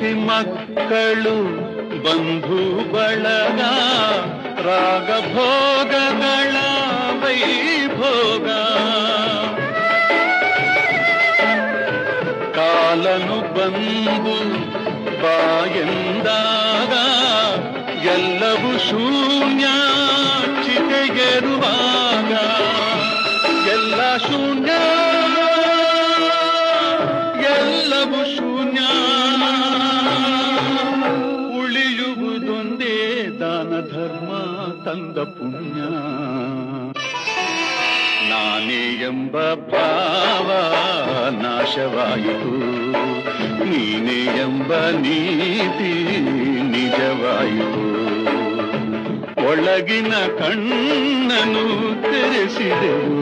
ಹೆಂಡತಿ ಮಕ್ಕಳು ಬಂಧು ಬಳಗ ರಾಗಭೋಗಗಳ ವೈಭೋಗ ಕಾಲನು ಬಂದು ಬಾಯೆಂದಾಗ ಎಲ್ಲವೂ ಶೂನ್ಯ ಚಿತೆಗೆರುವಾಗ ಎಲ್ಲ ಶೂನ್ಯ ಎಲ್ಲವೂ ಶೂನ್ಯ ಉಳಿಯುವುದೊಂದೇ ದಾನ ಧರ್ಮ ತಂದ ಪುಣ್ಯ ನಾನೇ ಎಂಬ ಭಾವ ನಾಶವಾಯಿತು ನೀನೇ ಎಂಬ ನೀತಿ ನಿಜವಾಯಿತು ಒಳಗಿನ ಕಣ್ಣನು ತೆರೆಸಿದೆವು